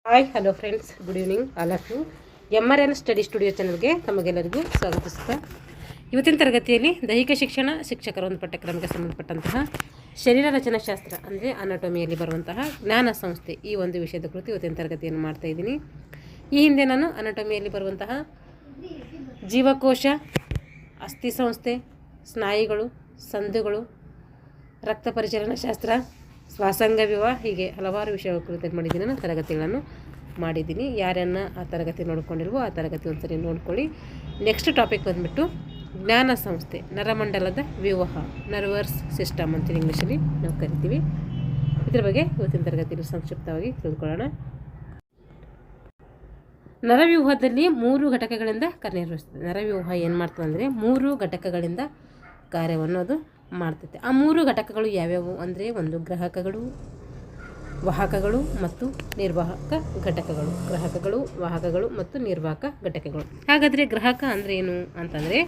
Hi hello friends, good evening all of you. MRN study studio ಚಾನಲ್ಗೆ ತಮಗೆಲ್ಲರಿಗೂ ಸ್ವಾಗತಿಸುತ್ತಾ ಇವತ್ತಿನ ತರಗತಿಯಲ್ಲಿ ದೈಹಿಕ ಶಿಕ್ಷಣ ಶಿಕ್ಷಕರ ಒಂದು ಪಠ್ಯಕ್ರಮಕ್ಕೆ ಸಂಬಂಧಪಟ್ಟಂತಹ ಶರೀರ ರಚನಾಶಾಸ್ತ್ರ ಅಂದರೆ ಅನಾಟಮಿಯಲ್ಲಿ ಬರುವಂತಹ ಜ್ಞಾನ ಸಂಸ್ಥೆ ಈ ಒಂದು ವಿಷಯದ ಕುರಿತು ಇವತ್ತಿನ ತರಗತಿಯನ್ನು ಮಾಡ್ತಾ ಇದ್ದೀನಿ. ಈ ಹಿಂದೆ ನಾನು ಅನಾಟಮಿಯಲ್ಲಿ ಬರುವಂತಹ ಜೀವಕೋಶ, ಅಸ್ಥಿ ಸಂಸ್ಥೆ, ಸ್ನಾಯುಗಳು, ಸಂದುಗಳು, ರಕ್ತ ಪರಿಚಲನಾ ಶಾಸ್ತ್ರ, ಶ್ವಾಸಾಂಗ ವಿವಾಹ ಹೀಗೆ ಹಲವಾರು ವಿಷಯಗಳ ಕುರಿತು ಮಾಡಿದ್ದೀನಿ. ನಾನು ತರಗತಿಗಳನ್ನು ಮಾಡಿದ್ದೀನಿ. ಯಾರನ್ನು ಆ ತರಗತಿ ನೋಡ್ಕೊಂಡಿಲ್ವೋ ಆ ತರಗತಿ ಒಂದ್ಸರಿ ನೋಡ್ಕೊಳ್ಳಿ. ನೆಕ್ಸ್ಟ್ ಟಾಪಿಕ್ ಬಂದುಬಿಟ್ಟು ಜ್ಞಾನ ಸಂಸ್ಥೆ, ನರಮಂಡಲದ ವ್ಯೂಹ, ನರ್ವಸ್ ಸಿಸ್ಟಮ್ ಅಂತೇಳಿ ಇಂಗ್ಲೀಷಲ್ಲಿ ನಾವು ಕರಿತೀವಿ. ಇದ್ರ ಬಗ್ಗೆ ಇವತ್ತಿನ ತರಗತಿಯಲ್ಲಿ ಸಂಕ್ಷಿಪ್ತವಾಗಿ ತಿಳ್ಕೊಳ್ಳೋಣ. ನರವ್ಯೂಹದಲ್ಲಿ 3 ಘಟಕಗಳಿಂದ ಕಾರ್ಯನಿರ್ವಹಿಸ್ತದೆ. ನರವ್ಯೂಹ ಏನು ಮಾಡ್ತದೆ ಅಂದರೆ 3 ಘಟಕಗಳಿಂದ ಕಾರ್ಯವನ್ನು ಅದು ಮಾಡ್ತೈತೆ. ಆ 3 ಘಟಕಗಳು ಯಾವ್ಯಾವು ಅಂದರೆ ಒಂದು ಗ್ರಾಹಕಗಳು, ವಾಹಕಗಳು ಮತ್ತು ನಿರ್ವಾಹಕ ಘಟಕಗಳು. ಗ್ರಾಹಕಗಳು, ವಾಹಕಗಳು ಮತ್ತು ನಿರ್ವಾಹಕ ಘಟಕಗಳು. ಹಾಗಾದರೆ ಗ್ರಾಹಕ ಅಂದರೆ ಏನು ಅಂತಂದರೆ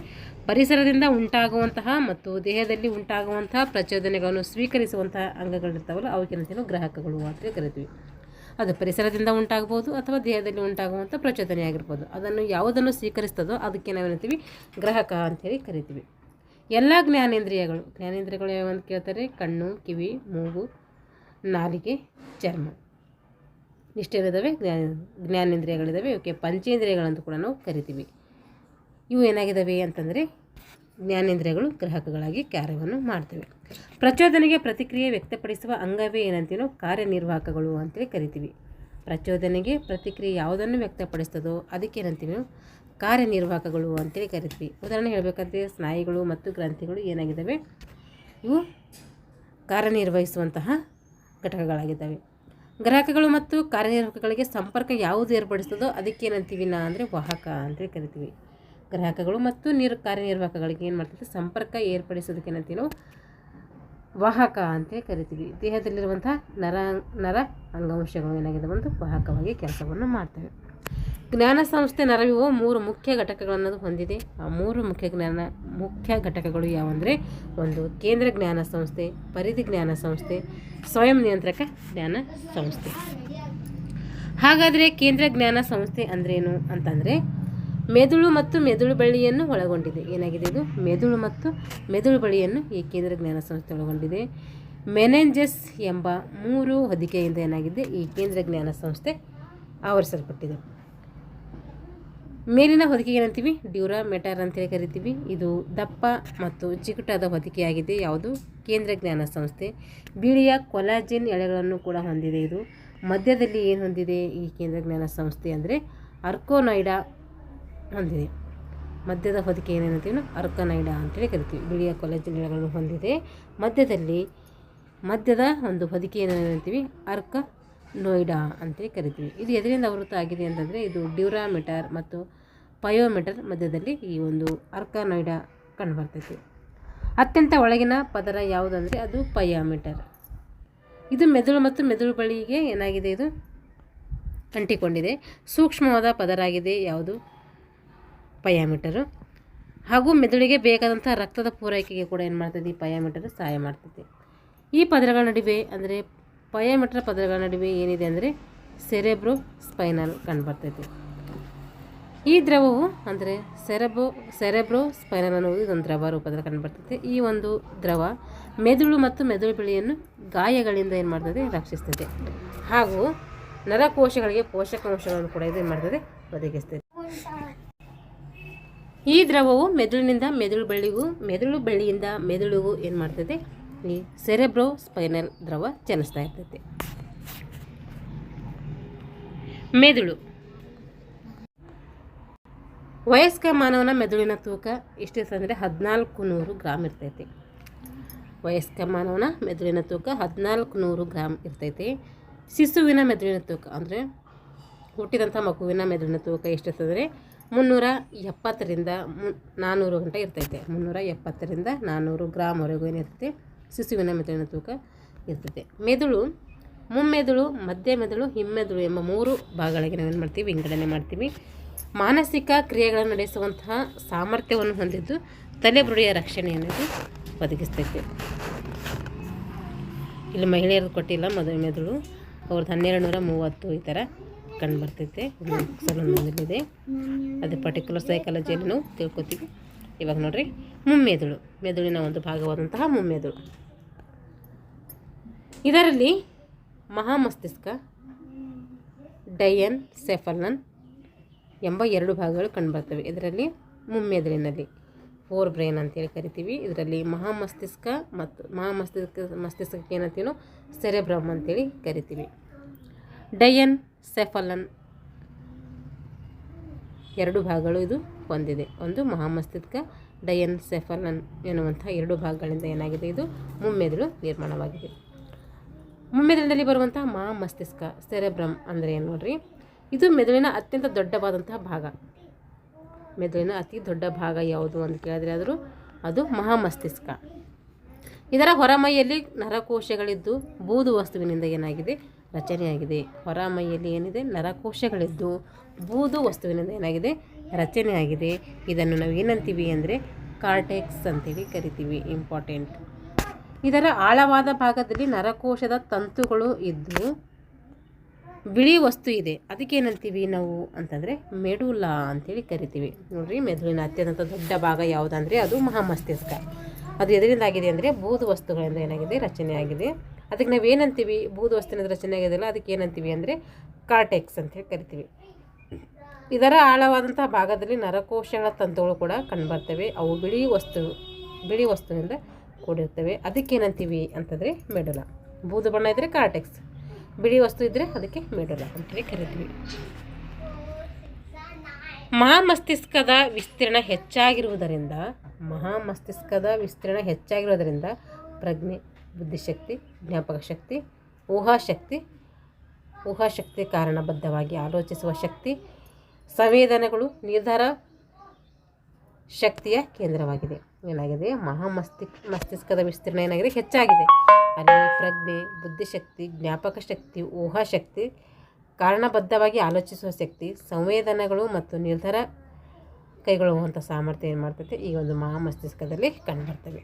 ಪರಿಸರದಿಂದ ಉಂಟಾಗುವಂತಹ ಮತ್ತು ದೇಹದಲ್ಲಿ ಉಂಟಾಗುವಂತಹ ಪ್ರಚೋದನೆಗಳನ್ನು ಸ್ವೀಕರಿಸುವಂತಹ ಅಂಗಗಳಿರ್ತಾವಲ್ಲ ಅವಕ್ಕೇನಂತೀವಿ ಗ್ರಾಹಕಗಳು ಅಂತ ಕರಿತೀವಿ. ಅದು ಪರಿಸರದಿಂದ ಉಂಟಾಗ್ಬೋದು ಅಥವಾ ದೇಹದಲ್ಲಿ ಉಂಟಾಗುವಂಥ ಪ್ರಚೋದನೆ ಆಗಿರ್ಬೋದು. ಅದನ್ನು ಯಾವುದನ್ನು ಸ್ವೀಕರಿಸ್ತದೋ ಅದಕ್ಕೆ ನಾವೇನಂತೀವಿ ಗ್ರಾಹಕ ಅಂಥೇಳಿ ಕರಿತೀವಿ. ಎಲ್ಲ ಜ್ಞಾನೇಂದ್ರಿಯಗಳು ಯಾವಂತ ಕೇಳ್ತಾರೆ, ಕಣ್ಣು, ಕಿವಿ, ಮೂಗು, ನಾಲಿಗೆ, ಚರ್ಮ ಇಷ್ಟೇನಿದ್ದಾವೆ ಜ್ಞಾನೇಂದ್ರಿಯಗಳಿದ್ದಾವೆ. ಇವಕ್ಕೆ ಪಂಚೇಂದ್ರಿಯಗಳಂತ ಕೂಡ ನಾವು ಕರಿತೀವಿ. ಇವು ಏನಾಗಿದ್ದಾವೆ ಅಂತಂದರೆ ಜ್ಞಾನೇಂದ್ರಿಯಗಳು ಗ್ರಾಹಕಗಳಾಗಿ ಕಾರ್ಯವನ್ನು ಮಾಡ್ತವೆ. ಪ್ರಚೋದನೆಗೆ ಪ್ರತಿಕ್ರಿಯೆ ವ್ಯಕ್ತಪಡಿಸುವ ಅಂಗವೇ ಏನಂತೀವಿ ನಾವು ಕಾರ್ಯನಿರ್ವಾಹಕಗಳು ಅಂತೇಳಿ ಕರಿತೀವಿ. ಪ್ರಚೋದನೆಗೆ ಪ್ರತಿಕ್ರಿಯೆ ಯಾವುದನ್ನು ವ್ಯಕ್ತಪಡಿಸ್ತದೋ ಅದಕ್ಕೇನಂತೀವಿ ನಾವು ಕಾರ್ಯನಿರ್ವಾಹಕಗಳು ಅಂತೇಳಿ ಕರಿತೀವಿ. ಉದಾಹರಣೆ ಹೇಳಬೇಕಂದ್ರೆ ಸ್ನಾಯುಗಳು ಮತ್ತು ಗ್ರಂಥಿಗಳು ಏನಾಗಿದ್ದಾವೆ, ಇವು ಕಾರ್ಯನಿರ್ವಹಿಸುವಂತಹ ಘಟಕಗಳಾಗಿದ್ದಾವೆ. ಗ್ರಾಹಕಗಳು ಮತ್ತು ಕಾರ್ಯನಿರ್ವಾಹಕಗಳಿಗೆ ಸಂಪರ್ಕ ಯಾವುದು ಏರ್ಪಡಿಸ್ತದೋ ಅದಕ್ಕೇನಂತೀವಿ ಅಂದರೆ ವಾಹಕ ಅಂತೇಳಿ ಕರಿತೀವಿ. ಗ್ರಾಹಕಗಳು ಮತ್ತು ಕಾರ್ಯನಿರ್ವಾಹಕಗಳಿಗೆ ಏನು ಮಾಡ್ತೀವಿ ಸಂಪರ್ಕ ಏರ್ಪಡಿಸೋದಕ್ಕೆ ಏನಂತೀವಿ ನಾವು ವಾಹಕ ಅಂತೇಳಿ ಕರಿತೀವಿ. ದೇಹದಲ್ಲಿರುವಂಥ ನರ ಅಂಗಾಂಶಗಳು ಏನಾಗಿದೆ ಒಂದು ವಾಹಕವಾಗಿ ಕೆಲಸವನ್ನು ಮಾಡ್ತವೆ. ಜ್ಞಾನ ಸಂಸ್ಥೆ ನರವ್ಯೂಹ 3 ಮುಖ್ಯ ಘಟಕಗಳನ್ನು ಹೊಂದಿದೆ. ಆ 3 ಮುಖ್ಯ ಘಟಕಗಳು ಯಾವಂದರೆ ಒಂದು ಕೇಂದ್ರ ಜ್ಞಾನ ಸಂಸ್ಥೆ, ಪರಿಧಿ ಜ್ಞಾನ ಸಂಸ್ಥೆ, ಸ್ವಯಂ ನಿಯಂತ್ರಕ ಜ್ಞಾನ ಸಂಸ್ಥೆ. ಹಾಗಾದರೆ ಕೇಂದ್ರ ಜ್ಞಾನ ಸಂಸ್ಥೆ ಅಂದ್ರೇನು ಅಂತಂದರೆ ಮೆದುಳು ಮತ್ತು ಮೆದುಳು ಬಳ್ಳಿಯನ್ನು ಒಳಗೊಂಡಿದೆ. ಏನಾಗಿದೆ ಇದು ಮೆದುಳು ಮತ್ತು ಮೆದುಳು ಬಳ್ಳಿಯನ್ನು ಈ ಕೇಂದ್ರ ಜ್ಞಾನ ಸಂಸ್ಥೆ ಒಳಗೊಂಡಿದೆ. ಮೆನೆಂಜಸ್ ಎಂಬ 3 ಹೊದಿಕೆಯಿಂದ ಏನಾಗಿದೆ ಈ ಕೇಂದ್ರ ಜ್ಞಾನ ಸಂಸ್ಥೆ ಆವರಿಸಲ್ಪಟ್ಟಿದೆ. ಮೇಲಿನ ಹೊದಿಕೆ ಏನಂತೀವಿ ಡ್ಯೂರಾ ಮೆಟಾರ್ ಅಂತೇಳಿ ಕರಿತೀವಿ. ಇದು ದಪ್ಪ ಮತ್ತು ಚಿಗುಟಾದ ಹೊದಿಕೆಯಾಗಿದೆ. ಯಾವುದು ಕೇಂದ್ರ ಜ್ಞಾನ ಸಂಸ್ಥೆ. ಬಿಳಿಯ ಕೊಲಾಜಿನ್ ಎಳೆಗಳನ್ನು ಕೂಡ ಹೊಂದಿದೆ. ಇದು ಮಧ್ಯದಲ್ಲಿ ಏನು ಹೊಂದಿದೆ ಈ ಕೇಂದ್ರ ಜ್ಞಾನ ಸಂಸ್ಥೆ ಅಂದರೆ ಅರ್ಕೋನೈಡಾ ಹೊಂದಿದೆ. ಮಧ್ಯದ ಹೊದಿಕೆ ಏನೇನಂತೀವಿ ನಾವು ಅರ್ಕೋನೈಡಾ ಅಂತೇಳಿ ಕರಿತೀವಿ. ಬಿಳಿಯ ಕೊಲಾಜಿನ್ ಎಳೆಗಳನ್ನು ಹೊಂದಿದೆ. ಮಧ್ಯದ ಒಂದು ಹೊದಿಕೆ ಏನೇನಂತೀವಿ ಅರ್ಕೋನೈಡಾ ಅಂತೇಳಿ ಕರಿತೀವಿ. ಇದು ಎದರಿಂದ ಆವೃತ ಆಗಿದೆ ಅಂತಂದರೆ ಇದು ಡ್ಯೂರಾಮೀಟರ್ ಮತ್ತು ಪಯೋಮೀಟರ್ ಮಧ್ಯದಲ್ಲಿ ಈ ಒಂದು ಅರ್ಕೋನೈಡಾ ಕಂಡುಬರ್ತೈತಿ. ಅತ್ಯಂತ ಒಳಗಿನ ಪದರ ಯಾವುದಂದರೆ ಅದು ಪಯೋಮೀಟರ್. ಇದು ಮೆದುಳು ಮತ್ತು ಮೆದುಳು ಬಳಿಗೆ ಏನಾಗಿದೆ ಇದು ಅಂಟಿಕೊಂಡಿದೆ. ಸೂಕ್ಷ್ಮವಾದ ಪದರ ಆಗಿದೆ ಯಾವುದು ಪಯೋಮೀಟರು. ಹಾಗೂ ಮೆದುಳಿಗೆ ಬೇಕಾದಂಥ ರಕ್ತದ ಪೂರೈಕೆಗೆ ಕೂಡ ಏನು ಮಾಡ್ತದೆ ಈ ಪಯೋಮೀಟರ್ ಸಹಾಯ ಮಾಡ್ತೈತಿ. ಈ ಪದರಗಳ ನಡುವೆ ಅಂದರೆ ಪಯೋಮೀಟರ್ ಪದರಗಳ ನಡುವೆ ಏನಿದೆ ಅಂದರೆ ಸೆರೆಬ್ರೋ ಸ್ಪೈನಲ್ ಕಂಡುಬರ್ತೈತಿ. ಈ ದ್ರವವು ಅಂದರೆ ಸೆರೆಬ್ರೋ ಸ್ಪೈನಲ್ ಅನ್ನೋದು ಇದೊಂದು ದ್ರವ ರೂಪದಲ್ಲಿ ಕಂಡುಬರ್ತೈತೆ. ಈ ಒಂದು ದ್ರವ ಮೆದುಳು ಮತ್ತು ಮೆದುಳು ಬಳಿಯನ್ನು ಗಾಯಗಳಿಂದ ಏನು ಮಾಡ್ತದೆ ರಕ್ಷಿಸ್ತದೆ. ಹಾಗೂ ನರಕೋಶಗಳಿಗೆ ಪೋಷಕಾಂಶಗಳನ್ನು ಕೂಡ ಇದು ಏನು ಮಾಡ್ತದೆ ಒದಗಿಸ್ತದೆ. ಈ ದ್ರವವು ಮೆದುಳಿನಿಂದ ಮೆದುಳು ಬಳ್ಳಿಗೂ ಮೆದುಳು ಬಳ್ಳಿಯಿಂದ ಮೆದುಳಿಗೂ ಏನು ಮಾಡ್ತದೆ ಈ ಸೆರೆಬ್ರೋ ಸ್ಪೈನಲ್ ದ್ರವ ಚಲಿಸ್ತಾ ಇರ್ತೈತೆ. ಮೆದುಳು ವಯಸ್ಕ ಮಾನವನ ಮೆದುಳಿನ ತೂಕ ಎಷ್ಟಿರ್ತಂದರೆ 1400 ಗ್ರಾಮ್ ಇರ್ತೈತೆ. ವಯಸ್ಕ ಮಾನವನ ಮೆದುಳಿನ ತೂಕ 1400 ಗ್ರಾಮ್ ಇರ್ತೈತೆ. ಶಿಶುವಿನ ಮೆದುಳಿನ ತೂಕ ಅಂದರೆ ಹುಟ್ಟಿದಂಥ ಮಗುವಿನ ಮೆದುಳಿನ ತೂಕ ಎಷ್ಟಿರ್ತಂದರೆ 370ರಿಂದ 400 ಗಂಟೆ ಇರ್ತೈತೆ. 370ರಿಂದ 400 ಗ್ರಾಮ್ವರೆಗೂ ಏನಿರ್ತೈತೆ ಶಿಶುವಿನ ಮೆದುಳಿನ ತೂಕ ಇರ್ತೈತೆ. ಮೆದುಳು ಮುಮ್ಮೆದುಳು, ಮಧ್ಯ ಮೆದುಳು, ಹಿಮ್ಮೆದುಳು ಎಂಬ 3 ಭಾಗಗಳಿಗೆ ನಾವೇನು ಮಾಡ್ತೀವಿ ವಿಂಗಡಣೆ ಮಾಡ್ತೀವಿ. ಮಾನಸಿಕ ಕ್ರಿಯೆಗಳನ್ನು ನಡೆಸುವಂತಹ ಸಾಮರ್ಥ್ಯವನ್ನು ಹೊಂದಿದ್ದು ತಲೆಬುರುಡೆಯ ರಕ್ಷಣೆಯನ್ನು ಒದಗಿಸ್ತೈತೆ. ಇಲ್ಲಿ ಮಹಿಳೆಯರದ್ದು ಕೊಟ್ಟಿಲ್ಲ ಮೆದುಳು ಅವ್ರದ್ದು 1230 ಈ ಥರ ಕಂಡುಬರ್ತೈತೆ. ಬುಕ್ಸಲ್ಲಿದೆ, ಅದು ಪರ್ಟಿಕ್ಯುಲರ್ ಸೈಕಾಲಜಿಯಲ್ಲಿ ನಾವು ತಿಳ್ಕೊತೀವಿ. ಇವಾಗ ನೋಡಿರಿ, ಮುಮ್ಮೆದುಳು, ಮೆದುಳಿನ ಒಂದು ಭಾಗವಾದಂತಹ ಮುಮ್ಮೆದುಳು. ಇದರಲ್ಲಿ ಮಹಾಮಸ್ತಿಷ್ಕ, ಡಯನ್ಸೆಫಲನ್ ಎಂಬ 2 ಭಾಗಗಳು ಕಂಡುಬರ್ತವೆ. ಇದರಲ್ಲಿ ಮುಮ್ಮೆದುಳಿನಲ್ಲಿ ಫೋರ್ ಬ್ರೈನ್ ಅಂತೇಳಿ ಕರಿತೀವಿ. ಇದರಲ್ಲಿ ಮಹಾಮಸ್ತಿಷ್ಕ ಮತ್ತು ಮಸ್ತಿಷ್ಕಕ್ಕೆ ಏನಂತೀವಿ ನಾವು ಸೆರೆಬ್ರಮ್ ಅಂತೇಳಿ ಕರಿತೀವಿ. ಡಯನ್ಸೆಫಲನ್ 2 ಭಾಗಗಳು ಇದು ಹೊಂದಿದೆ. ಒಂದು ಮಹಾಮಸ್ತಿಷ್ಕ, ಡಯನ್ಸೆಫಲನ್ ಎನ್ನುವಂಥ 2 ಭಾಗಗಳಿಂದ ಏನಾಗಿದೆ, ಇದು ಮುಮ್ಮೆದುಳು ನಿರ್ಮಾಣವಾಗಿದೆ. ಮುಮ್ಮೆದುಳಿನಲ್ಲಿ ಬರುವಂತಹ ಮಹಾಮಸ್ತಿಷ್ಕ ಸೆರೆಬ್ರಮ್ ಅಂದರೆ ಏನು ನೋಡ್ರಿ, ಇದು ಮೆದುಳಿನ ಅತ್ಯಂತ ದೊಡ್ಡವಾದಂತಹ ಭಾಗ. ಮೆದುಳಿನ ಅತಿ ದೊಡ್ಡ ಭಾಗ ಯಾವುದು ಅಂತ ಕೇಳಿದ್ರೆ ಅದು ಮಹಾಮಸ್ತಿಷ್ಕ. ಇದರ ಹೊರಮೈಯಲ್ಲಿ ನರಕೋಶಗಳಿದ್ದು ಬೂದು ವಸ್ತುವಿನಿಂದ ಏನಾಗಿದೆ, ರಚನೆಯಾಗಿದೆ. ಹೊರಮೈಯಲ್ಲಿ ಏನಿದೆ, ನರಕೋಶಗಳಿದ್ದು ಬೂದು ವಸ್ತುವಿನಿಂದ ಏನಾಗಿದೆ, ರಚನೆಯಾಗಿದೆ. ಇದನ್ನು ನಾವು ಏನಂತೀವಿ ಅಂದರೆ ಕಾರ್ಟೆಕ್ಸ್ ಅಂತೇಳಿ ಕರಿತೀವಿ. ಇಂಪಾರ್ಟೆಂಟ್. ಇದರ ಆಳವಾದ ಭಾಗದಲ್ಲಿ ನರಕೋಶದ ತಂತುಗಳು ಇದ್ದು ಬಿಳಿ ವಸ್ತು ಇದೆ. ಅದಕ್ಕೇನಂತೀವಿ ನಾವು ಅಂತಂದರೆ ಮೆಡುಲಾ ಅಂತೇಳಿ ಕರಿತೀವಿ. ನೋಡಿರಿ, ಮೆದುಳಿನ ಅತ್ಯಂತ ದೊಡ್ಡ ಭಾಗ ಯಾವುದಂದರೆ ಅದು ಮಹಾಮಸ್ತಿಷ್ಕ. ಅದು ಎದರಿಂದಾಗಿದೆ ಅಂದರೆ ಬೂದು ವಸ್ತುಗಳಿಂದ ಏನಾಗಿದೆ, ರಚನೆಯಾಗಿದೆ. ಅದಕ್ಕೆ ನಾವು ಏನಂತೀವಿ, ಬೂದು ವಸ್ತುವಿನಿಂದ ರಚನೆ ಆಗಿದೆಯಲ್ಲ, ಅದಕ್ಕೆ ಏನಂತೀವಿ ಅಂದರೆ ಕಾರ್ಟೆಕ್ಸ್ ಅಂತೇಳಿ ಕರಿತೀವಿ. ಇದರ ಆಳವಾದಂತಹ ಭಾಗದಲ್ಲಿ ನರಕೋಶಗಳ ತಂತುಗಳು ಕೂಡ ಕಂಡುಬರ್ತವೆ. ಅವು ಬಿಳಿ ವಸ್ತುವಿನಿಂದ ಕೂಡಿರ್ತವೆ. ಅದಕ್ಕೇನಂತೀವಿ ಅಂತಂದರೆ ಮೆಡುಲಾ. ಬೂದು ಬಣ್ಣ ಇದ್ದರೆ ಕಾರ್ಟೆಕ್ಸ್, ಬಿಳಿ ವಸ್ತು ಇದ್ದರೆ ಅದಕ್ಕೆ ಮೆಡುಲಾ ಅಂತೇಳಿ ಕರಿತೀವಿ. ಮಹಾಮಸ್ತಿಷ್ಕದ ವಿಸ್ತೀರ್ಣ ಹೆಚ್ಚಾಗಿರುವುದರಿಂದ ಪ್ರಜ್ಞೆ, ಬುದ್ಧಿಶಕ್ತಿ, ಜ್ಞಾಪಕ ಶಕ್ತಿ, ಊಹಾಶಕ್ತಿ, ಕಾರಣಬದ್ಧವಾಗಿ ಆಲೋಚಿಸುವ ಶಕ್ತಿ, ಸಂವೇದನೆಗಳು, ನಿರ್ಧಾರ ಶಕ್ತಿಯ ಕೇಂದ್ರವಾಗಿದೆ. ಏನಾಗಿದೆ, ಮಸ್ತಿಷ್ಕದ ವಿಸ್ತೀರ್ಣ ಏನಾಗಿದೆ, ಹೆಚ್ಚಾಗಿದೆ. ಅಲ್ಲಿ ಪ್ರಜ್ಞೆ, ಬುದ್ಧಿಶಕ್ತಿ, ಜ್ಞಾಪಕ ಶಕ್ತಿ, ಊಹಾಶಕ್ತಿ, ಕಾರಣಬದ್ಧವಾಗಿ ಆಲೋಚಿಸುವ ಶಕ್ತಿ, ಸಂವೇದನೆಗಳು ಮತ್ತು ನಿರ್ಧಾರ ಕೈಗೊಳ್ಳುವಂಥ ಸಾಮರ್ಥ್ಯ ಏನು ಮಾಡ್ತೈತೆ, ಈ ಒಂದು ಮಹಾಮಸ್ತಿಷ್ಕದಲ್ಲಿ ಕಂಡುಬರ್ತವೆ.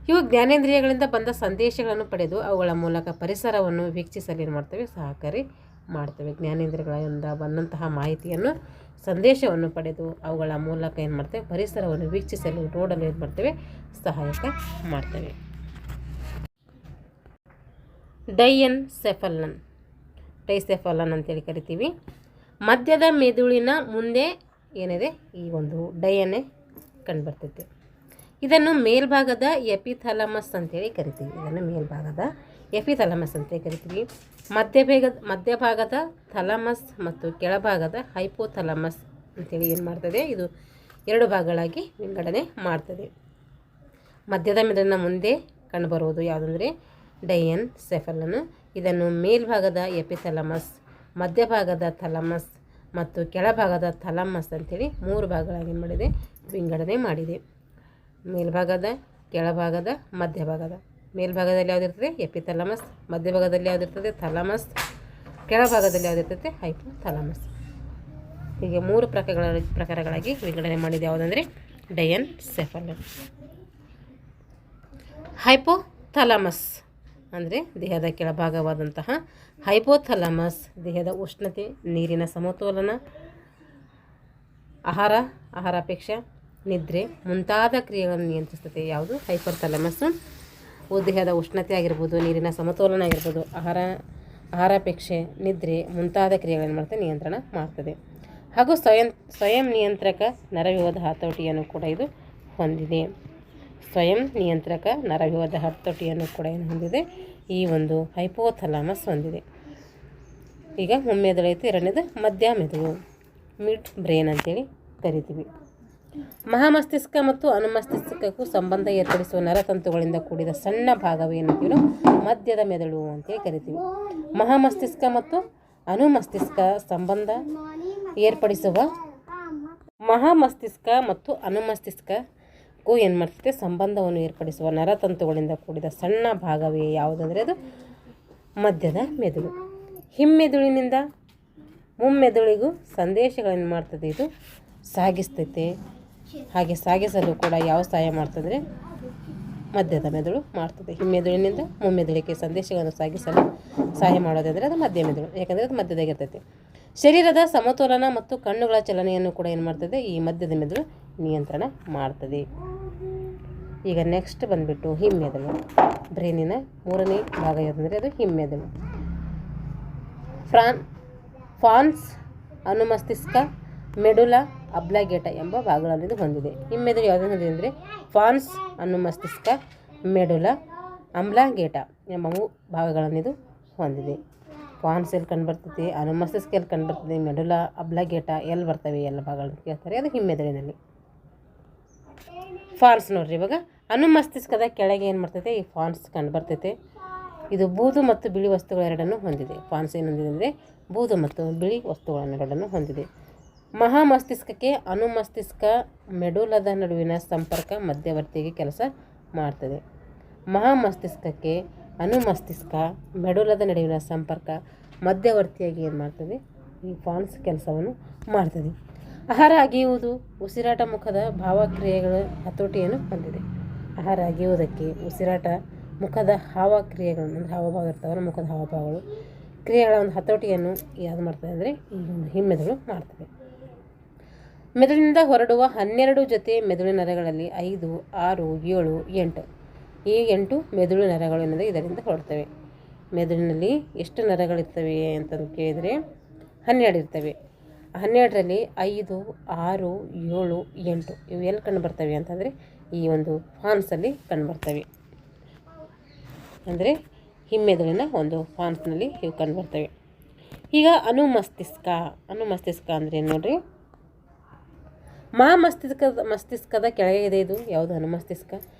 ಇವು ಜ್ಞಾನೇಂದ್ರಿಯಗಳಿಂದ ಬಂದ ಸಂದೇಶಗಳನ್ನು ಪಡೆದು ಅವುಗಳ ಮೂಲಕ ಪರಿಸರವನ್ನು ವೀಕ್ಷಿಸಲು ಏನು ಮಾಡ್ತವೆ, ಸಹಕಾರಿ ಮಾಡ್ತವೆ. ಜ್ಞಾನೇಂದ್ರಿಯಗಳಿಂದ ಬಂದಂತಹ ಮಾಹಿತಿಯನ್ನು, ಸಂದೇಶವನ್ನು ಪಡೆದು ಅವುಗಳ ಮೂಲಕ ಏನು ಮಾಡ್ತೇವೆ, ಪರಿಸರವನ್ನು ವೀಕ್ಷಿಸಲು, ನೋಡಲು ಏನು ಮಾಡ್ತೇವೆ, ಸಹಾಯಕ ಮಾಡ್ತವೆ. ಡೈಸೆಫಲನ್ ಅಂತೇಳಿ ಕರಿತೀವಿ. ಮಧ್ಯದ ಮೆದುಳಿನ ಮುಂದೆ ಏನಿದೆ, ಈ ಒಂದು ಡೈಯನ್ನೇ ಕಂಡುಬರ್ತೈತೆ. ಇದನ್ನು ಮೇಲ್ಭಾಗದ ಎಪಿಥಾಲಮಸ್ ಅಂತೇಳಿ ಕರಿತೀವಿ. ಮಧ್ಯಭಾಗದ ಥಲಮಸ್ ಮತ್ತು ಕೆಳಭಾಗದ ಹೈಪೋಥಲಮಸ್ ಅಂತೇಳಿ ಏನು ಮಾಡ್ತದೆ, ಇದು 2 ಭಾಗಗಳಾಗಿ ವಿಂಗಡಣೆ ಮಾಡ್ತದೆ. ಮಧ್ಯದ ಮೆದುಳಿನ ಮುಂದೆ ಕಂಡುಬರುವುದು ಯಾವುದಂದರೆ ಡಯನ್ಸೆಫಲನ್. ಇದನ್ನು ಮೇಲ್ಭಾಗದ ಎಪಿಥಾಲಮಸ್, ಮಧ್ಯಭಾಗದ ಥಲಮಸ್ ಮತ್ತು ಕೆಳಭಾಗದ ಥಲಮಸ್ ಅಂತೇಳಿ 3 ಭಾಗಗಳಾಗಿ ಮಾಡಿದೆ, ವಿಂಗಡಣೆ ಮಾಡಿದೆ. ಮೇಲ್ಭಾಗದ, ಕೆಳಭಾಗದ, ಮಧ್ಯಭಾಗದ. ಮೇಲ್ಭಾಗದಲ್ಲಿ ಯಾವುದಿರ್ತದೆ, ಎಪಿಥಾಲಮಸ್. ಮಧ್ಯಭಾಗದಲ್ಲಿ ಯಾವುದಿರ್ತದೆ, ಥಲಮಸ್. ಕೆಳಭಾಗದಲ್ಲಿ ಯಾವುದಿರ್ತದೆ, ಹೈಪೋಥಾಲಮಸ್. ಹೀಗೆ 3 ಪ್ರಕಾರಗಳಾಗಿ ವಿಂಗಡಣೆ ಮಾಡಿದೆ. ಯಾವುದಂದರೆ ಡಯನ್ಸೆಫಲನ್. ಹೈಪೋಥಾಲಮಸ್ ಅಂದರೆ ದೇಹದ ಕೆಳಭಾಗವಾದಂತಹ ಹೈಪೋಥಾಲಮಸ್ ದೇಹದ ಉಷ್ಣತೆ, ನೀರಿನ ಸಮತೋಲನ, ಆಹಾರಾಪೇಕ್ಷೆ, ನಿದ್ರೆ ಮುಂತಾದ ಕ್ರಿಯೆಗಳನ್ನು ನಿಯಂತ್ರಿಸ್ತದೆ. ಯಾವುದು, ಹೈಪೋಥಾಲಮಸ್ಸು. ದೇಹದ ಉಷ್ಣತೆ ಆಗಿರ್ಬೋದು, ನೀರಿನ ಸಮತೋಲನ ಆಗಿರ್ಬೋದು, ಆಹಾರಾಪೇಕ್ಷೆ, ನಿದ್ರೆ ಮುಂತಾದ ಕ್ರಿಯೆಗಳನ್ನು ಮಾಡ್ತದೆ, ನಿಯಂತ್ರಣ ಮಾಡ್ತದೆ. ಹಾಗೂ ಸ್ವಯಂ ನಿಯಂತ್ರಕ ನರವ್ಯೂಹದ ಹತೋಟಿಯನ್ನು ಕೂಡ ಇದು ಹೊಂದಿದೆ. ಸ್ವಯಂ ನಿಯಂತ್ರಕ ನರವ್ಯೂಹದ ಹತೋಟಿಯನ್ನು ಕೂಡ ಏನು ಹೊಂದಿದೆ, ಈ ಒಂದು ಹೈಪೋಥಾಲಮಸ್ ಹೊಂದಿದೆ. ಈಗ ಮುಮ್ಮೆದುಳು ಐತಿ, ಎರಡನೇದು ಮಧ್ಯ ಮೆದುಳು, ಮಿಡ್ ಬ್ರೈನ್ ಅಂತೇಳಿ ಕರಿತೀವಿ. ಮಹಾಮಸ್ತಿಷ್ಕ ಮತ್ತು ಅನುಮಸ್ತಿಷ್ಕಕ್ಕೂ ಸಂಬಂಧ ಏರ್ಪಡಿಸುವ ನರತಂತುಗಳಿಂದ ಕೂಡಿದ ಸಣ್ಣ ಭಾಗವೇನಂತೀವಿ ಮಧ್ಯದ ಮೆದುಳು ಅಂತೇಳಿ ಕರಿತೀವಿ. ಮಹಾಮಸ್ತಿಷ್ಕ ಮತ್ತು ಅನುಮಸ್ತಿಷ್ಕ ಸಂಬಂಧ ಏರ್ಪಡಿಸುವ ಏನು ಮಾಡ್ತದೆ, ಸಂಬಂಧವನ್ನು ಏರ್ಪಡಿಸುವ ನರತಂತುಗಳಿಂದ ಕೂಡಿದ ಸಣ್ಣ ಭಾಗವೇ ಯಾವುದಂದರೆ ಅದು ಮಧ್ಯದ ಮೆದುಳು. ಹಿಮ್ಮೆದುಳಿನಿಂದ ಮುಮ್ಮೆದುಳಿಗೂ ಸಂದೇಶಗಳನ್ನು ಮಾಡ್ತದೆ, ಇದು ಸಾಗಿಸ್ತೈತೆ. ಹಾಗೆ ಸಾಗಿಸಲು ಕೂಡ ಯಾವ ಸಹಾಯ ಮಾಡ್ತಂದರೆ ಮಧ್ಯದ ಮೆದುಳು ಮಾಡ್ತದೆ. ಹಿಮ್ಮೆದುಳಿನಿಂದ ಮುಮ್ಮೆದುಳಿಗೆ ಸಂದೇಶಗಳನ್ನು ಸಾಗಿಸಲು ಸಹಾಯ ಮಾಡೋದಂದರೆ ಅದು ಮಧ್ಯ ಮೆದುಳು, ಯಾಕಂದರೆ ಅದು ಮಧ್ಯದಾಗಿರ್ತೈತೆ. ಶರೀರದ ಸಮತೋಲನ ಮತ್ತು ಕಣ್ಣುಗಳ ಚಲನೆಯನ್ನು ಕೂಡ ಏನು ಮಾಡ್ತದೆ ಈ ಮಧ್ಯದ ಮೆದುಳು ನಿಯಂತ್ರಣ ಮಾಡ್ತದೆ. ಈಗ ನೆಕ್ಸ್ಟ್ ಬಂದುಬಿಟ್ಟು ಹಿಮ್ಮೆದುಳು. ಬ್ರೈನಿನ 3ನೇ ಭಾಗ ಯಾವುದಂದರೆ ಅದು ಹಿಮ್ಮೆದುಳು. ಫಾನ್ಸ್, ಅನುಮಸ್ತಿಷ್ಕ, ಮೆಡುಲಾ ಅಬ್ಲಾಗೇಟ ಎಂಬ ಭಾಗಗಳನ್ನು ಇದು ಹೊಂದಿದೆ. ಹಿಮ್ಮೆದುಳು ಯಾವುದೇ ಹೊಂದಿದೆ ಅಂದರೆ ಫಾನ್ಸ್, ಅನುಮಸ್ತಿಷ್ಕ, ಮೆಡುಲಾ ಅಬ್ಲಾಗೇಟ ಎಂಬ 3 ಭಾಗಗಳನ್ನು ಇದು ಹೊಂದಿದೆ. ಫಾನ್ಸ್ ಎಲ್ಲಿ ಕಂಡುಬರ್ತದೆ, ಅನುಮಸ್ತಿಷ್ಕ ಎಲ್ಲಿ ಕಂಡುಬರ್ತದೆ, ಮೆಡುಲಾ ಅಬ್ಲಾಗೇಟ ಎಲ್ಲಿ ಬರ್ತವೆ ಎಲ್ಲ ಭಾಗಗಳನ್ನು ಕೇಳ್ತಾರೆ. ಅದು ಹಿಮ್ಮೆದುಳಿನಲ್ಲಿ. ಫಾನ್ಸ್ ನೋಡ್ರಿ, ಇವಾಗ ಅನುಮಸ್ತಿಷ್ಕದ ಕೆಳಗೆ ಏನು ಮಾಡ್ತೈತೆ ಈ ಫಾನ್ಸ್ ಕಂಡುಬರ್ತೈತೆ. ಇದು ಬೂದು ಮತ್ತು ಬಿಳಿ ವಸ್ತುಗಳೆರಡನ್ನು ಹೊಂದಿದೆ. ಫಾನ್ಸ್ ಏನು ಹೊಂದಿದೆ ಅಂದರೆ ಬೂದು ಮತ್ತು ಬಿಳಿ ವಸ್ತುಗಳೆರಡನ್ನು ಹೊಂದಿದೆ. ಮಹಾಮಸ್ತಿಷ್ಕಕ್ಕೆ ಅನುಮಸ್ತಿಷ್ಕ ಮೆಡುಲದ ನಡುವಿನ ಸಂಪರ್ಕ ಮಧ್ಯವರ್ತಿಗೆ ಕೆಲಸ ಮಾಡ್ತದೆ. ಮಹಾಮಸ್ತಿಷ್ಕಕ್ಕೆ ಅನುಮಸ್ತಿಷ್ಕ ಮೆಡುಲದ ನಡುವಿನ ಸಂಪರ್ಕ ಮಧ್ಯವರ್ತಿಯಾಗಿ ಏನು ಮಾಡ್ತದೆ ಈ ಫಾನ್ಸ್ ಕೆಲಸವನ್ನು ಮಾಡ್ತದೆ. ಆಹಾರ ಅಗೆಯುವುದು, ಉಸಿರಾಟ, ಮುಖದ ಭಾವಕ್ರಿಯೆಗಳ ಹತೋಟಿಯನ್ನು ಹೊಂದಿದೆ. ಆಹಾರ ಅಗೆಯುವುದಕ್ಕೆ, ಉಸಿರಾಟ, ಮುಖದ ಹಾವಕ್ರಿಯೆಗಳನ್ನು ಅಂದರೆ ಹಾವಭಾವ ಇರ್ತಾವಲ್ಲ ಮುಖದ ಹಾವಭಾವಗಳು ಕ್ರಿಯೆಗಳ ಒಂದು ಹತೋಟಿಯನ್ನು ಯಾವುದು ಮಾಡ್ತದೆ ಅಂದರೆ ಈ ಒಂದು ಹಿಮ್ಮೆದುಳು ಮಾಡ್ತದೆ. ಮೆದುಳಿನಿಂದ ಹೊರಡುವ 12 ಜೊತೆ ಮೆದುಳಿನ ನರಗಳಲ್ಲಿ 5, 6, 7, 8 ಈ 8 ಮೆದುಳು ನರಗಳು ಎನ್ನುವುದು ಇದರಿಂದ ಹೊರಡ್ತವೆ. ಮೆದುಳಿನಲ್ಲಿ ಎಷ್ಟು ನರಗಳಿರ್ತವೆ ಅಂತಂದು ಕೇಳಿದರೆ 12 ಇರ್ತವೆ. 12ರಲ್ಲಿ 5, 6, 7, 8 ಇವು ಎಲ್ಲಿ ಕಂಡು ಬರ್ತವೆ ಅಂತಂದರೆ ಈ ಒಂದು ಫಾನ್ಸಲ್ಲಿ ಕಂಡುಬರ್ತವೆ. ಅಂದರೆ ಹಿಮ್ಮೆದುಳಿನ ಒಂದು ಫಾನ್ಸ್ನಲ್ಲಿ ಇವು ಕಂಡುಬರ್ತವೆ. ಈಗ ಅನುಮಸ್ತಿಷ್ಕ ಅಂದರೆ ಏನು ನೋಡ್ರಿ, ಮಸ್ತಿಷ್ಕದ ಕೆಳಗೆ ಇದೆ. ಇದು ಯಾವುದು ಅನುಮಸ್ತಿಷ್ಕ.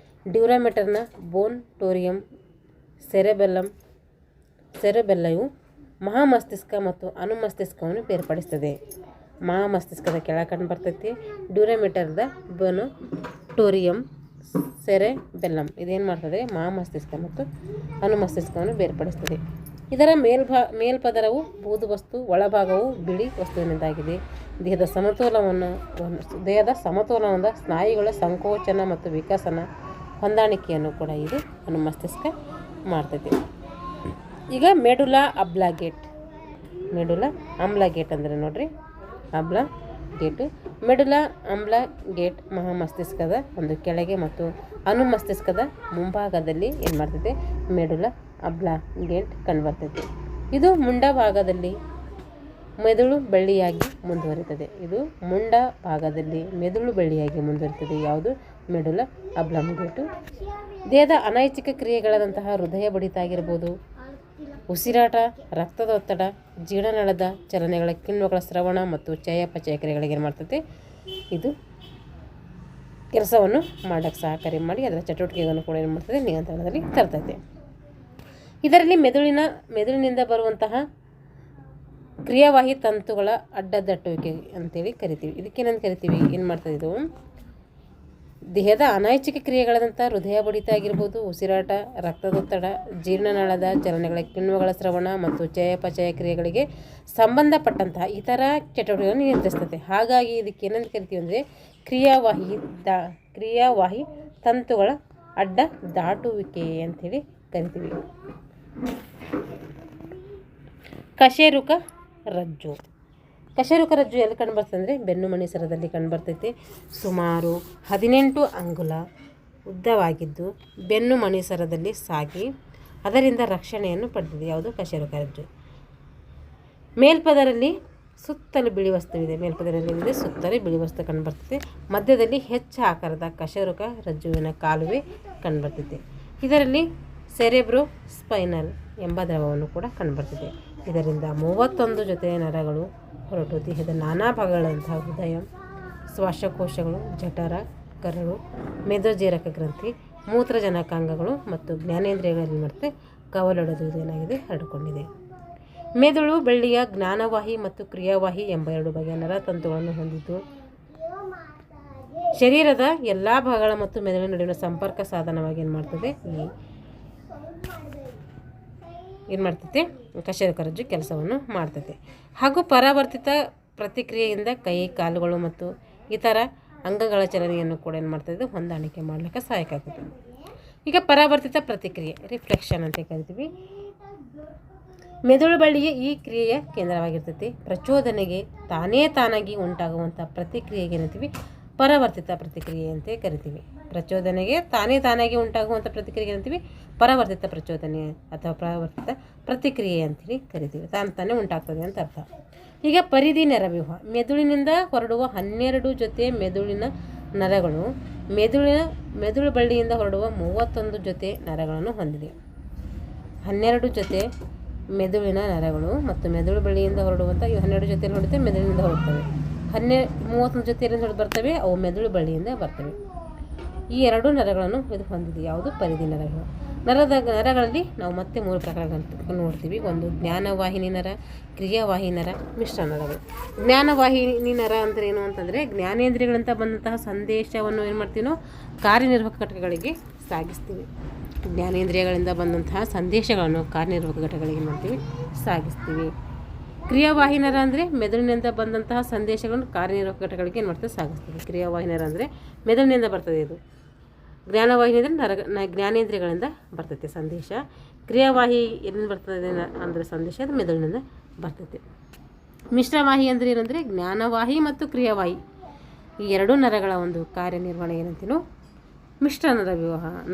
ಡ್ಯೂರಾಮೆಟರ್ನ ಬೋನ್ ಟೋರಿಯಂ ಸೆರೆಬೆಲ್ಲವು ಮಹಾಮಸ್ತಿಷ್ಕ ಮತ್ತು ಅನುಮಸ್ತಿಷ್ಕವನ್ನು ಬೇರ್ಪಡಿಸ್ತದೆ. ಮಹಾಮಸ್ತಿಷ್ಕದ ಕೆಳಗೆ ಕಂಡು ಬರ್ತೈತಿ ಡ್ಯೂರಾಮೆಟರ್ದ ಬೋನ್ ಟೋರಿಯಂ ಸೆರೆಬೆಲ್ಲಮ್ ಇದೇನು ಮಾಡ್ತದೆ ಮಹಾಮಸ್ತಿಷ್ಕ ಮತ್ತು ಅನುಮಸ್ತಿಷ್ಕವನ್ನು ಬೇರ್ಪಡಿಸ್ತದೆ. ಇದರ ಮೇಲ್ಪದರವು ಬೂದು ವಸ್ತು, ಒಳಭಾಗವು ಬಿಳಿ ವಸ್ತುವಿನಿಂದಾಗಿದೆ. ದೇಹದ ಸಮತೋಲನದ ಸ್ನಾಯುಗಳ ಸಂಕೋಚನ ಮತ್ತು ವಿಕಸನ ಹೊಂದಾಣಿಕೆಯನ್ನು ಕೂಡ ಇದು ಅನುಮಸ್ತಿಷ್ಕ ಮಾಡ್ತೈತೆ. ಈಗ ಮೆಡುಲಾ ಅಬ್ಲಾಗೇಟ್ ಅಂದರೆ ನೋಡ್ರಿ ಮೆಡುಲಾ ಅಬ್ಲಾಗೇಟ್ ಮಹಾಮಸ್ತಿಷ್ಕದ ಒಂದು ಕೆಳಗೆ ಮತ್ತು ಅನುಮಸ್ತಿಷ್ಕದ ಮುಂಭಾಗದಲ್ಲಿ ಏನು ಮಾಡ್ತೈತೆ ಮೆಡುಲಾ ಅಬ್ಲಾಗೇಟ್ ಕಂಡುಬರ್ತೈತೆ. ಇದು ಮುಂಡಭಾಗದಲ್ಲಿ ಮೆದುಳು ಬೆಳ್ಳಿಯಾಗಿ ಮುಂದುವರಿತದೆ. ಯಾವುದು ಮೆಡುಲಾ ಅಬ್ಲಾಗೇಟು. ದೇಹದ ಅನೈಚ್ಛಿಕ ಕ್ರಿಯೆಗಳಾದಂತಹ ಹೃದಯ ಬಡಿತ ಆಗಿರ್ಬೋದು, ಉಸಿರಾಟ, ರಕ್ತದ ಒತ್ತಡ, ಜೀರ್ಣನಾಳದ ಚಲನೆಗಳ ಕಿಣ್ವಗಳ ಸ್ರವಣ ಮತ್ತು ಚಯಾಪಚಯ ಕ್ರಿಯೆಗಳಿಗೆ ಏನು ಮಾಡ್ತೈತೆ ಇದು ಕೆಲಸವನ್ನು ಮಾಡೋಕ್ಕೆ ಸಹಕಾರಿ ಮಾಡಿ ಅದರ ಚಟುವಟಿಕೆಗಳನ್ನು ಕೂಡ ಏನು ಮಾಡ್ತದೆ ನಿಯಂತ್ರಣದಲ್ಲಿ ತರ್ತೈತೆ. ಇದರಲ್ಲಿ ಮೆದುಳಿನಿಂದ ಬರುವಂತಹ ಕ್ರಿಯಾವಾಹಿ ತಂತುಗಳ ಅಡ್ಡದಟ್ಟುವಿಕೆ ಅಂತೇಳಿ ಕರಿತೀವಿ. ಇದಕ್ಕೇನಂತ ಕರಿತೀವಿ, ಏನು ಮಾಡ್ತದೆ ಇದು ದೇಹದ ಅನೈಚ್ಛಿಕ ಕ್ರಿಯೆಗಳಾದಂಥ ಹೃದಯ ಬಡಿತ ಆಗಿರ್ಬೋದು, ಉಸಿರಾಟ, ರಕ್ತದೊತ್ತಡ, ಜೀರ್ಣನಾಳದ ಚಲನೆಗಳ ಕಿಣ್ವಗಳ ಸ್ರವಣ ಮತ್ತು ಚಯಾಪಚಯ ಕ್ರಿಯೆಗಳಿಗೆ ಸಂಬಂಧಪಟ್ಟಂತಹ ಇತರ ಚಟುವಟಿಕೆಗಳನ್ನು ನಿಯಂತ್ರಿಸ್ತದೆ. ಹಾಗಾಗಿ ಇದಕ್ಕೆ ಏನಂತ ಕರಿತೀವಿ ಅಂದರೆ ಕ್ರಿಯಾವಾಹಿ ತಂತುಗಳ ಅಡ್ಡ ದಾಟುವಿಕೆ ಅಂಥೇಳಿ ಕರಿತೀವಿ. ಕಶೇರುಕ ರಜ್ಜು ಎಲ್ಲಿ ಕಂಡುಬರ್ತದೆ ಅಂದರೆ ಬೆನ್ನು ಮಣಿಸರದಲ್ಲಿ ಕಂಡುಬರ್ತೈತೆ. ಸುಮಾರು 18 ಅಂಗುಲ ಉದ್ದವಾಗಿದ್ದು ಬೆನ್ನು ಮಣಿಸರದಲ್ಲಿ ಸಾಗಿ ಅದರಿಂದ ರಕ್ಷಣೆಯನ್ನು ಪಡೆದಿದೆ. ಯಾವುದು ಕಶೇರುಕ ರಜ್ಜು. ಮೇಲ್ಪದರಲ್ಲಿ ಸುತ್ತಲೂ ಬಿಳಿ ವಸ್ತುವಿದೆ. ಸುತ್ತಲೂ ಬಿಳಿ ವಸ್ತು ಕಂಡುಬರ್ತೈತೆ. ಮಧ್ಯದಲ್ಲಿ ಹೆಚ್ಚು ಆಕಾರದ ಕಶೇರುಕ ರಜ್ಜುವಿನ ಕಾಲುವೆ ಕಂಡುಬರ್ತೈತೆ. ಇದರಲ್ಲಿ ಸೆರೆಬ್ರೋ ಸ್ಪೈನಲ್ ಎಂಬ ದ್ರವವನ್ನು ಕೂಡ ಕಂಡುಬರ್ತದೆ. ಇದರಿಂದ 31 ಜೊತೆ ನರಗಳು ಹೊರಟು ದೇಹದ ನಾನಾ ಭಾಗಗಳಂತಹ ಹೃದಯ, ಶ್ವಾಸಕೋಶಗಳು, ಜಠರ, ಕರಳು, ಮೇದೋಜೀರಕ ಗ್ರಂಥಿ, ಮೂತ್ರಜನಕಾಂಗಗಳು ಮತ್ತು ಜ್ಞಾನೇಂದ್ರಿಯಗಳಲ್ಲಿ ಮತ್ತೆ ಕವಲೊಡೆದು ಏನಾಗಿದೆ ಹರಡಿಕೊಂಡಿದೆ. ಮೆದುಳು ಬೆಳ್ಳಿಯ ಜ್ಞಾನವಾಹಿ ಮತ್ತು ಕ್ರಿಯಾವಾಹಿ ಎಂಬ 2 ಬಗೆಯ ನರತಂತುಗಳನ್ನು ಹೊಂದಿದ್ದು ಶರೀರದ ಎಲ್ಲ ಭಾಗಗಳ ಮತ್ತು ಮೆದುಳಿನ ನಡುವಿನ ಸಂಪರ್ಕ ಸಾಧನವಾಗಿ ಏನು ಮಾಡ್ತೈತೆ ಕಶೇರುಕ ರಜ್ಜು ಕೆಲಸವನ್ನು ಮಾಡ್ತೈತೆ. ಹಾಗೂ ಪರಾವರ್ತಿತ ಪ್ರತಿಕ್ರಿಯೆಯಿಂದ ಕೈ, ಕಾಲುಗಳು ಮತ್ತು ಇತರ ಅಂಗಗಳ ಚಲನೆಯನ್ನು ಕೂಡ ಏನು ಮಾಡ್ತದೆ ಹೊಂದಾಣಿಕೆ ಮಾಡಲಿಕ್ಕೆ ಸಹಾಯಕ ಆಗುತ್ತೆ. ಈಗ ಪರಾವರ್ತಿತ ಪ್ರತಿಕ್ರಿಯೆ ರಿಫ್ಲೆಕ್ಷನ್ ಅಂತ ಕರಿತೀವಿ. ಮೆದುಳು ಬಳ್ಳಿಯೇ ಈ ಕ್ರಿಯೆಯ ಕೇಂದ್ರವಾಗಿರ್ತೈತಿ. ಪ್ರಚೋದನೆಗೆ ತಾನಾಗಿ ಉಂಟಾಗುವಂಥ ಪ್ರತಿಕ್ರಿಯೆಗೆ ಏನಂತೀವಿ, ಪರವರ್ತಿತ ಪ್ರತಿಕ್ರಿಯೆ ಅಂತ ಕರಿತೀವಿ. ಪ್ರಚೋದನೆಗೆ ತಾನಾಗಿ ಉಂಟಾಗುವಂಥ ಪ್ರತಿಕ್ರಿಯೆ ಏನಂತೀವಿ, ಪರವರ್ತಿತ ಪ್ರಚೋದನೆ ಅಥವಾ ಪರವರ್ತಿತ ಪ್ರತಿಕ್ರಿಯೆ ಅಂತೇಳಿ ಕರಿತೀವಿ. ತಾನೇ ಉಂಟಾಗ್ತದೆ ಅಂತ ಅರ್ಥ. ಈಗ ಪರಿಧಿ ನರವ್ಯೂಹ. ಮೆದುಳಿನಿಂದ ಹೊರಡುವ 12 ಜೊತೆ ಮೆದುಳಿನ ನರಗಳು ಮೆದುಳು ಬಳ್ಳಿಯಿಂದ ಹೊರಡುವ 31 ಜೊತೆ ನರಗಳನ್ನು ಹೊಂದಿದೆ. 12 ಜೊತೆ ಮೆದುಳಿನ ನರಗಳು ಮತ್ತು ಮೆದುಳು ಬಳ್ಳಿಯಿಂದ ಹೊರಡುವಂಥ ಇವು 12 ಜೊತೆಯಲ್ಲಿ ಹೊರಡುತ್ತೆ, ಮೆದುಳಿನಿಂದ ಹೊರಡ್ತವೆ. 31 ಜೊತೆಯಲ್ಲಿ ಹೊರಡು ಬರ್ತವೆ, ಅವು ಮೆದುಳು ಬಳ್ಳಿಯಿಂದ ಬರ್ತವೆ. ಈ 2 ನರಗಳನ್ನು ಇದು ಹೊಂದಿದೆ. ಯಾವುದು? ಪರಿಧಿ ನರಗಳು. ನರಗಳಲ್ಲಿ ನಾವು ಮತ್ತೆ 3 ಪ್ರಕಾರಗಳನ್ನು ನೋಡ್ತೀವಿ. ಒಂದು ಜ್ಞಾನವಾಹಿನಿ ನರ, ಕ್ರಿಯಾವಾಹಿನಿ ನರ, ಮಿಶ್ರ ನರಗಳು. ಜ್ಞಾನವಾಹಿನಿ ನರ ಅಂದರೆ ಏನು ಅಂತಂದರೆ, ಜ್ಞಾನೇಂದ್ರಿಯಗಳಿಂದ ಬಂದಂತಹ ಸಂದೇಶವನ್ನು ಏನು ಮಾಡ್ತೀವಿ ನಾವು, ಕಾರ್ಯನಿರ್ವಾಹಕ ಘಟಕಗಳಿಗೆ ಸಾಗಿಸ್ತೀವಿ. ಜ್ಞಾನೇಂದ್ರಿಯಗಳಿಂದ ಬಂದಂತಹ ಸಂದೇಶಗಳನ್ನು ಕಾರ್ಯನಿರ್ವಾಹಕ ಘಟಕಗಳಿಗೆ ಏನು ಮಾಡ್ತೀವಿ, ಸಾಗಿಸ್ತೀವಿ. ಕ್ರಿಯಾವಾಹಿನಿ ನರ ಅಂದರೆ ಮೆದುಳಿನಿಂದ ಬಂದಂತಹ ಸಂದೇಶಗಳನ್ನು ಕಾರ್ಯನಿರ್ವಾಹಕ ಘಟಕಗಳಿಗೆ ಏನು ಮಾಡ್ತೀವಿ, ಸಾಗಿಸ್ತೀವಿ. ಕ್ರಿಯಾವಾಹಿನಿ ನರ ಅಂದರೆ ಮೆದುಳಿನಿಂದ ಬರ್ತದೆ. ಇದು ಜ್ಞಾನವಾಹಿನಿ ಅಂದರೆ ಜ್ಞಾನೇಂದ್ರಿಯಗಳಿಂದ ಬರ್ತೈತೆ ಸಂದೇಶ. ಕ್ರಿಯಾವಾಹಿ ಎಲ್ಲಿಂದ ಬರ್ತದೆ ಅಂದರೆ ಸಂದೇಶ ಅದು ಮೆದುಳಿನಿಂದ ಬರ್ತೈತೆ. ಮಿಶ್ರವಾಹಿ ಅಂದರೆ ಏನಂದರೆ ಜ್ಞಾನವಾಹಿ ಮತ್ತು ಕ್ರಿಯಾವಾಹಿ ಈ 2 ನರಗಳ ಒಂದು ಕಾರ್ಯನಿರ್ವಹಣೆ ಏನಂತೀನೋ ಮಿಶ್ರ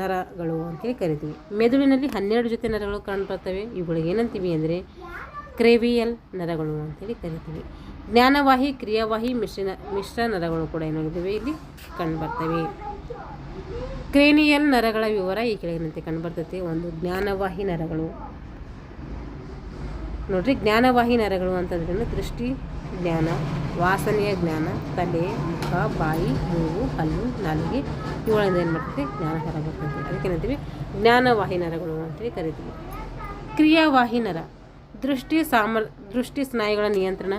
ನರಗಳು ಅಂತೇಳಿ ಕರಿತೀವಿ. ಮೆದುಳಿನಲ್ಲಿ 12 ಜೊತೆ ನರಗಳು ಕಂಡುಬರ್ತವೆ. ಇವುಗಳಿಗೆ ಏನಂತೀವಿ ಅಂದರೆ ಕ್ರೇವಿಯಲ್ ನರಗಳು ಅಂತೇಳಿ ಕರಿತೀವಿ. ಜ್ಞಾನವಾಹಿ, ಕ್ರಿಯಾವಾಹಿ, ಮಿಶ್ರ ನರಗಳು ಕೂಡ ಏನಾಗಿದ್ದಾವೆ ಇಲ್ಲಿ ಕಂಡುಬರ್ತವೆ. ಕ್ರೇನಿಯಲ್ ನರಗಳ ವಿವರ ಈ ಕೆಳಗಿನಂತೆ ಕಂಡುಬರ್ತೈತೆ. ಒಂದು ಜ್ಞಾನವಾಹಿ ನರಗಳು. ನೋಡ್ರಿ, ಜ್ಞಾನವಾಹಿ ನರಗಳು ಅಂತಂದ್ರೆ ದೃಷ್ಟಿ ಜ್ಞಾನ, ವಾಸನೆಯ ಜ್ಞಾನ, ತಲೆ, ಮುಖ, ಬಾಯಿ, ಮೂಗು, ಹಲ್ಲು, ನಾಲಿಗೆ ಇವುಗಳಿಂದ ಏನು ಮಾಡ್ತೈತೆ, ಜ್ಞಾನ ಹೊರ ಬರ್ತೈತೆ. ಅದಕ್ಕೇನಂತೀವಿ ಜ್ಞಾನವಾಹಿ ನರಗಳು ಅಂತೇಳಿ ಕರಿತೀವಿ. ಕ್ರಿಯಾವಾಹಿ ನರ ದೃಷ್ಟಿ ಸ್ನಾಯುಗಳ ನಿಯಂತ್ರಣ,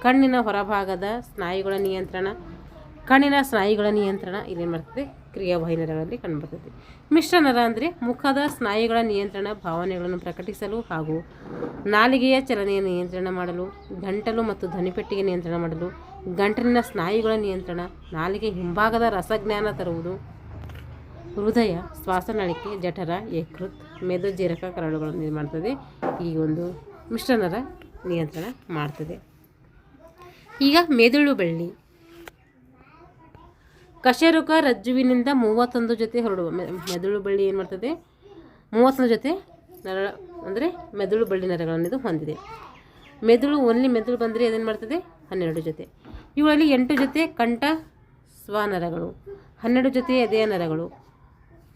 ಕಣ್ಣಿನ ಹೊರಭಾಗದ ಸ್ನಾಯುಗಳ ನಿಯಂತ್ರಣ, ಕಣ್ಣಿನ ಸ್ನಾಯುಗಳ ನಿಯಂತ್ರಣ ಇಲ್ಲೇನು ಮಾಡ್ತದೆ, ಕ್ರಿಯಾವಾಹಿ ನರಗಳಲ್ಲಿ ಕಂಡುಬರ್ತದೆ. ಮಿಶ್ರ ನರ ಅಂದರೆ ಮುಖದ ಸ್ನಾಯುಗಳ ನಿಯಂತ್ರಣ, ಭಾವನೆಗಳನ್ನು ಪ್ರಕಟಿಸಲು ಹಾಗೂ ನಾಲಿಗೆಯ ಚಲನೆಯ ನಿಯಂತ್ರಣ ಮಾಡಲು, ಗಂಟಲು ಮತ್ತು ಧ್ವನಿಪೆಟ್ಟಿಗೆ ನಿಯಂತ್ರಣ ಮಾಡಲು, ಗಂಟಲಿನ ಸ್ನಾಯುಗಳ ನಿಯಂತ್ರಣ, ನಾಲಿಗೆ ಹಿಂಭಾಗದ ರಸಜ್ಞಾನ ತರುವುದು, ಹೃದಯ, ಶ್ವಾಸನಳಿಕೆ, ಜಠರ, ಯಕೃತ್, ಮೇದೋಜೀರಕ ಕರಳುಗಳನ್ನು ಇದು ಮಾಡ್ತದೆ. ಈ ಒಂದು ಮಿಶ್ರ ನರ ನಿಯಂತ್ರಣ ಮಾಡ್ತದೆ. ಈಗ ಮೆದುಳು ಬಳ್ಳಿ. ಕಶೇರುಕ ರಜ್ಜುವಿನಿಂದ 31 ಜೊತೆ ಹೊರಡುವ ಮೆದುಳು ಬಳ್ಳಿ ಏನು ಮಾಡ್ತದೆ, 31 ಜೊತೆ ನರ ಅಂದರೆ ಮೆದುಳು ಬಳ್ಳಿ ನರಗಳನ್ನು ಇದು ಹೊಂದಿದೆ. ಮೆದುಳು ಬಂದರೆ ಅದೇನು ಮಾಡ್ತದೆ, 12 ಜೊತೆ. ಇವುಗಳಲ್ಲಿ 8 ಜೊತೆ ಕಂಠ ಸ್ವನರಗಳು, 12 ಜೊತೆ ಎದೆಯ ನರಗಳು,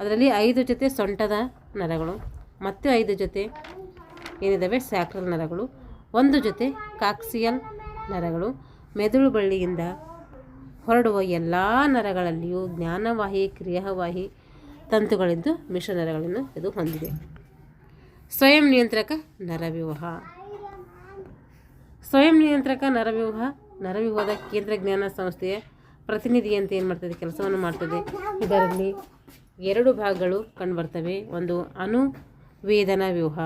ಅದರಲ್ಲಿ 5 ಜೊತೆ ಸೊಂಟದ ನರಗಳು, ಮತ್ತು 5 ಜೊತೆ ಏನಿದ್ದಾವೆ ಸ್ಯಾಕ್ರಲ್ ನರಗಳು, 1 ಜೊತೆ ಕಾಕ್ಸಿಯಲ್ ನರಗಳು. ಮೆದುಳು ಬಳ್ಳಿಯಿಂದ ಹೊರಡುವ ಎಲ್ಲ ನರಗಳಲ್ಲಿಯೂ ಜ್ಞಾನವಾಹಿ, ಕ್ರಿಯಾವಾಹಿ ತಂತುಗಳಿದ್ದು ಮಿಶ್ರ ನರಗಳನ್ನು ಇದು ಹೊಂದಿದೆ. ಸ್ವಯಂ ನಿಯಂತ್ರಕ ನರವ್ಯೂಹ. ಸ್ವಯಂ ನಿಯಂತ್ರಕ ನರವ್ಯೂಹದ ಕೇಂದ್ರ ಜ್ಞಾನ ಸಂಸ್ಥೆಯ ಪ್ರತಿನಿಧಿಯಂತೆ ಏನು ಮಾಡ್ತದೆ, ಕೆಲಸವನ್ನು ಮಾಡ್ತದೆ. ಇದರಲ್ಲಿ 2 ಭಾಗಗಳು ಕಂಡುಬರ್ತವೆ. ಒಂದು ಅನುವೇದನ ವ್ಯೂಹ,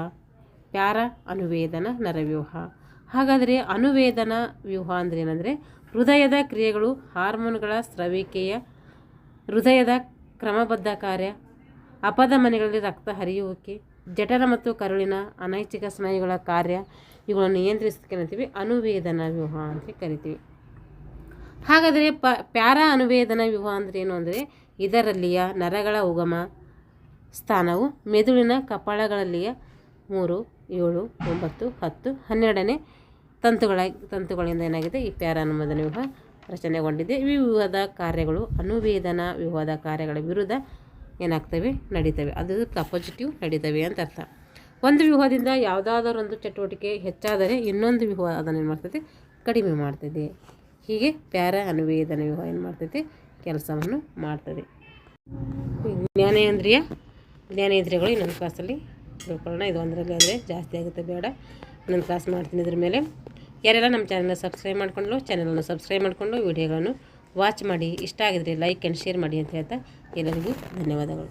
ಪ್ಯಾರ ಅನುವೇದನ ನರವ್ಯೂಹ. ಹಾಗಾದರೆ ಅನುವೇದನ ವ್ಯೂಹ ಅಂದರೆ ಏನಂದರೆ ಹೃದಯದ ಕ್ರಿಯೆಗಳು, ಹಾರ್ಮೋನ್ಗಳ ಸ್ರವಿಕೆಯ, ಹೃದಯದ ಕ್ರಮಬದ್ಧ ಕಾರ್ಯ, ಅಪಧಮನಿಗಳಲ್ಲಿ ರಕ್ತ ಹರಿಯುವಿಕೆ, ಜಠರ ಮತ್ತು ಕರುಳಿನ ಅನೈಚ್ಛಿಕ ಸ್ನಾಯುಗಳ ಕಾರ್ಯ ಇವುಗಳನ್ನು ನಿಯಂತ್ರಿಸೋದಕ್ಕೆ ಅನುವೇದನ ವ್ಯೂಹ ಅಂತ ಕರಿತೀವಿ. ಹಾಗಾದರೆ ಪ್ಯಾರಾ ಅನುವೇದನ ವ್ಯೂಹ ಅಂದರೆ ಏನು ಅಂದರೆ ಇದರಲ್ಲಿಯ ನರಗಳ ಉಗಮ ಸ್ಥಾನವು ಮೆದುಳಿನ ಕಪಾಳಗಳಲ್ಲಿಯ 3, 7, 9, 10, 12ನೇ ತಂತುಗಳಿಂದ ಏನಾಗಿದೆ ಈ ಪ್ಯಾರಾ ಅನುವೇದನ ವ್ಯೂಹ ರಚನೆಗೊಂಡಿದೆ. ಈ ವ್ಯೂಹದ ಕಾರ್ಯಗಳು ಅನುವೇದನ ವ್ಯೂಹದ ಕಾರ್ಯಗಳ ವಿರುದ್ಧ ಏನಾಗ್ತವೆ, ನಡೀತವೆ. ಅದು ಅಪೋಸಿಟಿವ್ ನಡೀತವೆ ಅಂತ ಅರ್ಥ. ಒಂದು ವ್ಯೂಹದಿಂದ ಯಾವುದಾದರೊಂದು ಚಟುವಟಿಕೆ ಹೆಚ್ಚಾದರೆ ಇನ್ನೊಂದು ವ್ಯೂಹ ಅದನ್ನು ಏನು ಮಾಡ್ತದೆ, ಕಡಿಮೆ ಮಾಡ್ತದೆ. ಹೀಗೆ ಪ್ಯಾರಾ ಅನುವೇದನ ವ್ಯೂಹ ಏನು ಮಾಡ್ತೈತೆ, ಕೆಲಸವನ್ನು ಮಾಡ್ತದೆ. ಜ್ಞಾನೇಂದ್ರಿಯಗಳು ಇನ್ನೊಂದು ಕ್ಲಾಸಲ್ಲಿ ತಿಳ್ಕೊಳ್ಳೋಣ. ಇದು ಒಂದರಲ್ಲಿ ಆದರೆ ಜಾಸ್ತಿ ಆಗುತ್ತೆ, ಬೇಡ. ಇನ್ನೊಂದು ಕ್ಲಾಸ್ ಮಾಡ್ತೀನಿ ಇದ್ರ ಮೇಲೆ. ಯಾರೆಲ್ಲ ನಮ್ಮ ಚಾನಲ್ನ ಸಬ್ಸ್ಕ್ರೈಬ್ ಮಾಡ್ಕೊಂಡು ಚಾನಲನ್ನು ಸಬ್ಸ್ಕ್ರೈಬ್ ಮಾಡಿಕೊಂಡು ವಿಡಿಯೋಗಳನ್ನು ವಾಚ್ ಮಾಡಿ, ಇಷ್ಟ ಆಗಿದ್ರೆ ಲೈಕ್ ಆ್ಯಂಡ್ ಶೇರ್ ಮಾಡಿ ಅಂತ ಹೇಳ್ತಾ ಎಲ್ಲರಿಗೂ ಧನ್ಯವಾದಗಳು.